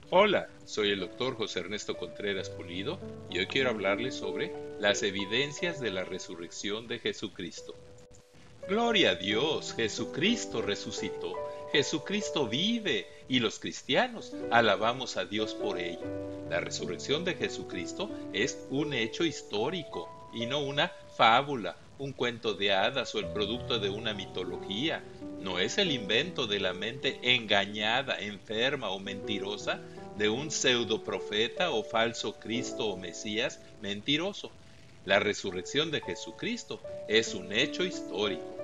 Hola, soy el doctor José Ernesto Contreras Pulido y hoy quiero hablarles sobre las evidencias de la resurrección de Jesucristo. Gloria a Dios, Jesucristo resucitó, Jesucristo vive y los cristianos alabamos a Dios por ello. La resurrección de Jesucristo es un hecho histórico y no una fábula, un cuento de hadas o el producto de una mitología. No es el invento de la mente engañada, enferma o mentirosa de un pseudoprofeta o falso Cristo o Mesías mentiroso. La resurrección de Jesucristo es un hecho histórico.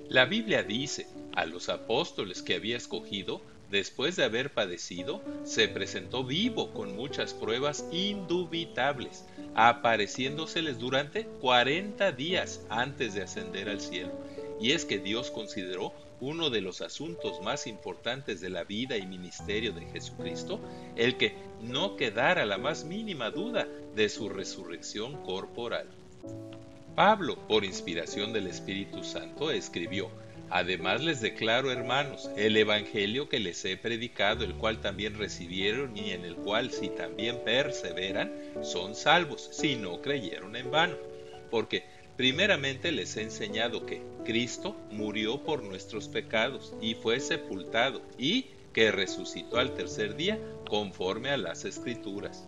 La Biblia dice, a los apóstoles que había escogido, después de haber padecido, se presentó vivo con muchas pruebas indubitables, apareciéndoseles durante 40 días antes de ascender al cielo. Y es que Dios consideró uno de los asuntos más importantes de la vida y ministerio de Jesucristo, el que no quedara la más mínima duda de su resurrección corporal. Pablo, por inspiración del Espíritu Santo, escribió: Además les declaro, hermanos, el evangelio que les he predicado, el cual también recibieron y en el cual si también perseveran, son salvos, si no creyeron en vano. Porque primeramente les he enseñado que Cristo murió por nuestros pecados y fue sepultado, y que resucitó al tercer día conforme a las Escrituras.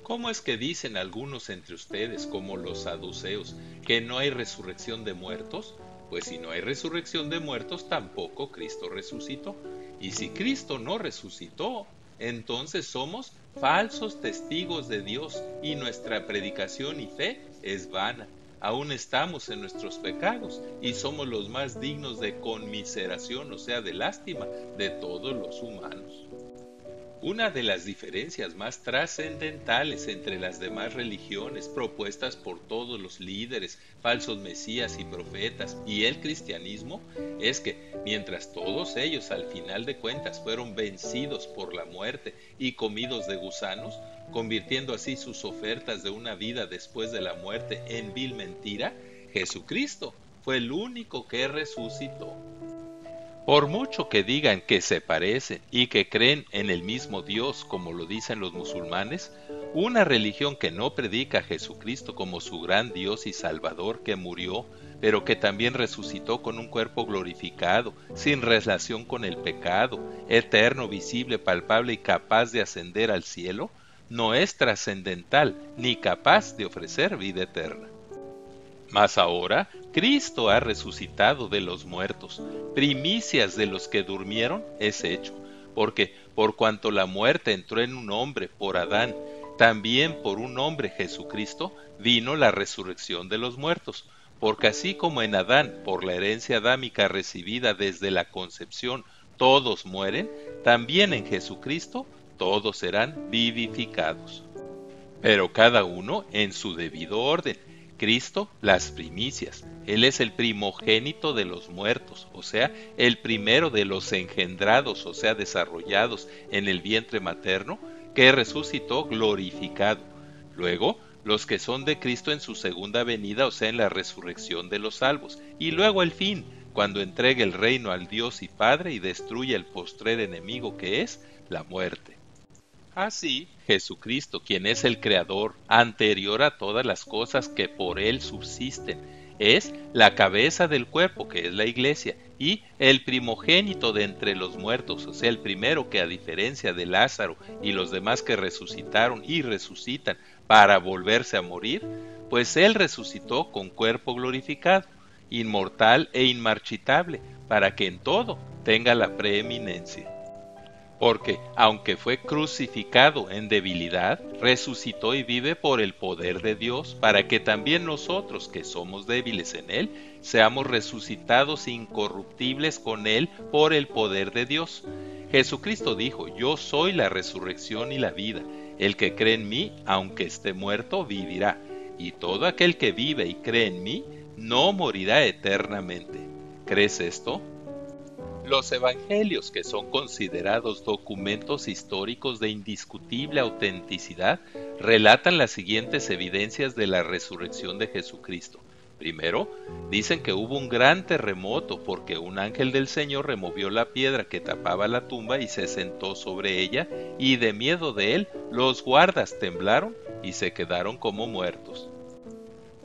¿Cómo es que dicen algunos entre ustedes, como los saduceos, que no hay resurrección de muertos? Pues si no hay resurrección de muertos, tampoco Cristo resucitó. Y si Cristo no resucitó, entonces somos falsos testigos de Dios y nuestra predicación y fe es vana. Aún estamos en nuestros pecados y somos los más dignos de conmiseración, o sea, de lástima, de todos los humanos. Una de las diferencias más trascendentales entre las demás religiones propuestas por todos los líderes, falsos mesías y profetas y el cristianismo es que mientras todos ellos al final de cuentas fueron vencidos por la muerte y comidos de gusanos, convirtiendo así sus ofertas de una vida después de la muerte en vil mentira, Jesucristo fue el único que resucitó. Por mucho que digan que se parecen y que creen en el mismo Dios como lo dicen los musulmanes, una religión que no predica a Jesucristo como su gran Dios y Salvador que murió, pero que también resucitó con un cuerpo glorificado, sin relación con el pecado, eterno, visible, palpable y capaz de ascender al cielo, no es trascendental ni capaz de ofrecer vida eterna. Mas ahora Cristo ha resucitado de los muertos, primicias de los que durmieron es hecho, porque por cuanto la muerte entró en un hombre por Adán, también por un hombre Jesucristo vino la resurrección de los muertos, porque así como en Adán, por la herencia adámica recibida desde la concepción, todos mueren, también en Jesucristo todos serán vivificados. Pero cada uno en su debido orden. Cristo, las primicias. Él es el primogénito de los muertos, o sea, el primero de los engendrados, o sea, desarrollados en el vientre materno, que resucitó glorificado. Luego, los que son de Cristo en su segunda venida, o sea, en la resurrección de los salvos. Y luego el fin, cuando entregue el reino al Dios y Padre y destruya el postrer enemigo que es la muerte. Así, Jesucristo, quien es el Creador, anterior a todas las cosas que por Él subsisten, es la cabeza del cuerpo, que es la Iglesia, y el primogénito de entre los muertos, o sea, el primero que a diferencia de Lázaro y los demás que resucitaron y resucitan para volverse a morir, pues Él resucitó con cuerpo glorificado, inmortal e inmarchitable, para que en todo tenga la preeminencia. Porque, aunque fue crucificado en debilidad, resucitó y vive por el poder de Dios, para que también nosotros, que somos débiles en Él, seamos resucitados incorruptibles con Él por el poder de Dios. Jesucristo dijo: Yo soy la resurrección y la vida. El que cree en mí, aunque esté muerto, vivirá. Y todo aquel que vive y cree en mí, no morirá eternamente. ¿Crees esto? Los evangelios, que son considerados documentos históricos de indiscutible autenticidad, relatan las siguientes evidencias de la resurrección de Jesucristo. Primero, dicen que hubo un gran terremoto porque un ángel del Señor removió la piedra que tapaba la tumba y se sentó sobre ella, y de miedo de él, los guardas temblaron y se quedaron como muertos.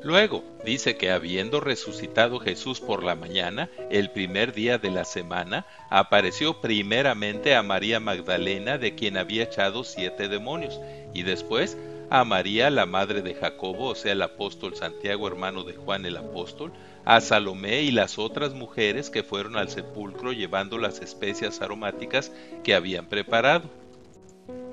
Luego, dice que habiendo resucitado Jesús por la mañana, el primer día de la semana, apareció primeramente a María Magdalena, de quien había echado 7 demonios, y después a María, la madre de Jacobo, o sea, el apóstol Santiago, hermano de Juan el apóstol, a Salomé y las otras mujeres que fueron al sepulcro llevando las especias aromáticas que habían preparado.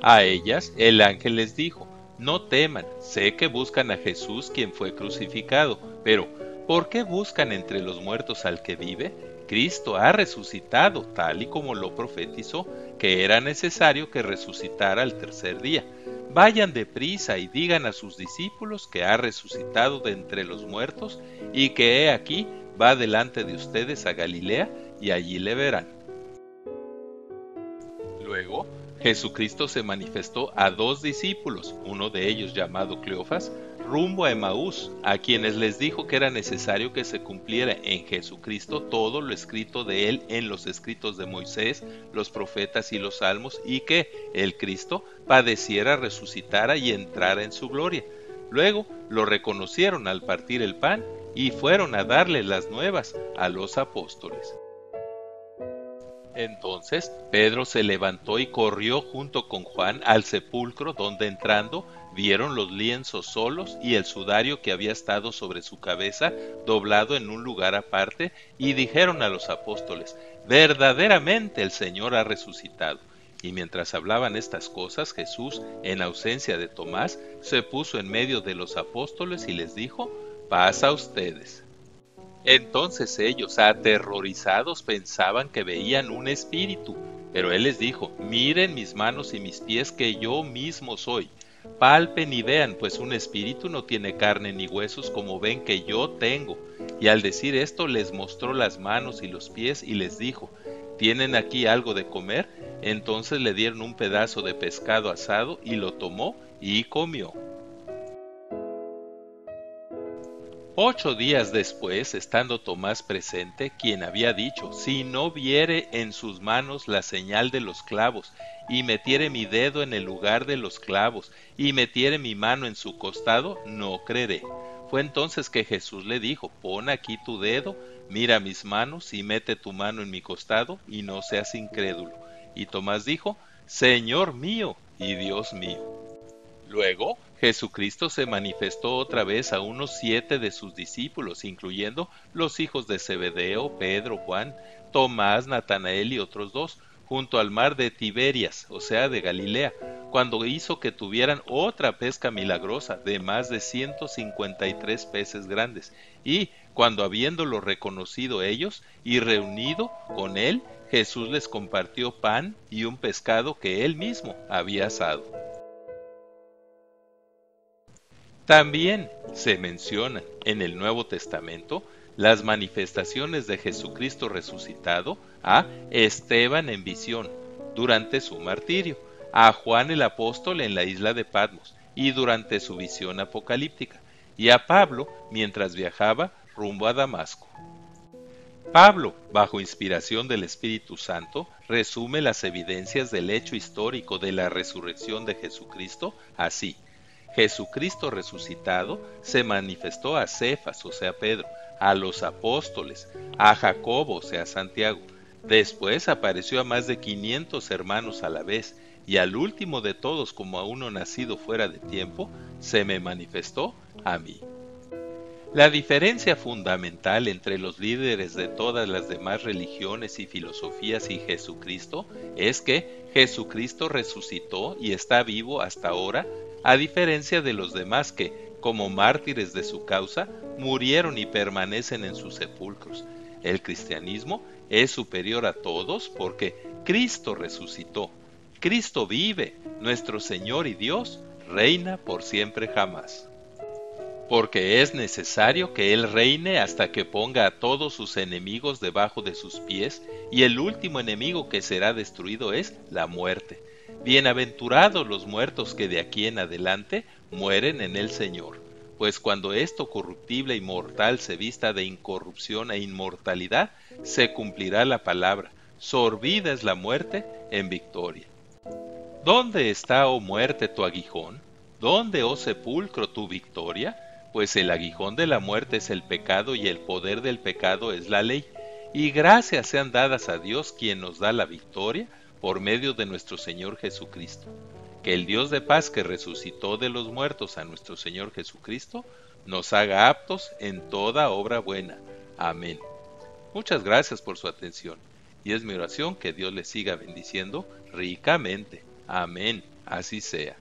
A ellas el ángel les dijo: no teman, sé que buscan a Jesús quien fue crucificado, pero ¿por qué buscan entre los muertos al que vive? Cristo ha resucitado, tal y como lo profetizó, que era necesario que resucitara al tercer día. Vayan deprisa y digan a sus discípulos que ha resucitado de entre los muertos y que he aquí va delante de ustedes a Galilea y allí le verán. Luego, Jesucristo se manifestó a 2 discípulos, uno de ellos llamado Cleofas, rumbo a Emaús, a quienes les dijo que era necesario que se cumpliera en Jesucristo todo lo escrito de él en los escritos de Moisés, los profetas y los salmos, y que el Cristo padeciera, resucitara y entrara en su gloria. Luego lo reconocieron al partir el pan y fueron a darle las nuevas a los apóstoles. Entonces Pedro se levantó y corrió junto con Juan al sepulcro, donde entrando vieron los lienzos solos y el sudario que había estado sobre su cabeza doblado en un lugar aparte, y dijeron a los apóstoles: verdaderamente el Señor ha resucitado. Y mientras hablaban estas cosas, Jesús, en ausencia de Tomás, se puso en medio de los apóstoles y les dijo: paz a ustedes. Entonces ellos, aterrorizados, pensaban que veían un espíritu, pero él les dijo: miren mis manos y mis pies, que yo mismo soy. Palpen y vean, pues un espíritu no tiene carne ni huesos como ven que yo tengo. Y al decir esto les mostró las manos y los pies y les dijo: ¿tienen aquí algo de comer? Entonces le dieron un pedazo de pescado asado y lo tomó y comió. 8 días después, estando Tomás presente, quien había dicho: si no viere en sus manos la señal de los clavos, y metiere mi dedo en el lugar de los clavos, y metiere mi mano en su costado, no creeré. Fue entonces que Jesús le dijo: pon aquí tu dedo, mira mis manos, y mete tu mano en mi costado, y no seas incrédulo. Y Tomás dijo: Señor mío y Dios mío. Luego, Jesucristo se manifestó otra vez a unos 7 de sus discípulos, incluyendo los hijos de Zebedeo, Pedro, Juan, Tomás, Natanael y otros 2, junto al mar de Tiberias, o sea, de Galilea, cuando hizo que tuvieran otra pesca milagrosa de más de 153 peces grandes, y cuando habiéndolo reconocido ellos y reunido con él, Jesús les compartió pan y un pescado que él mismo había asado. También se mencionan en el Nuevo Testamento las manifestaciones de Jesucristo resucitado a Esteban en visión durante su martirio, a Juan el apóstol en la isla de Patmos y durante su visión apocalíptica, y a Pablo mientras viajaba rumbo a Damasco. Pablo, bajo inspiración del Espíritu Santo, resume las evidencias del hecho histórico de la resurrección de Jesucristo así: Jesucristo resucitado se manifestó a Cefas, o sea Pedro, a los apóstoles, a Jacobo, o sea Santiago. Después apareció a más de 500 hermanos a la vez, y al último de todos, como a uno nacido fuera de tiempo, se me manifestó a mí. La diferencia fundamental entre los líderes de todas las demás religiones y filosofías y Jesucristo es que Jesucristo resucitó y está vivo hasta ahora, a diferencia de los demás que, como mártires de su causa, murieron y permanecen en sus sepulcros. El cristianismo es superior a todos porque Cristo resucitó. Cristo vive, nuestro Señor y Dios, reina por siempre jamás. Porque es necesario que Él reine hasta que ponga a todos sus enemigos debajo de sus pies, y el último enemigo que será destruido es la muerte. Bienaventurados los muertos que de aquí en adelante mueren en el Señor. pues cuando esto corruptible y mortal se vista de incorrupción e inmortalidad, se cumplirá la palabra, sorbida es la muerte en victoria. ¿Dónde está, oh muerte, tu aguijón? ¿Dónde, oh sepulcro, tu victoria? Pues el aguijón de la muerte es el pecado y el poder del pecado es la ley. Y gracias sean dadas a Dios quien nos da la victoria por medio de nuestro Señor Jesucristo. Que el Dios de paz que resucitó de los muertos a nuestro Señor Jesucristo nos haga aptos en toda obra buena. Amén. Muchas gracias por su atención y es mi oración que Dios les siga bendiciendo ricamente. Amén. Así sea.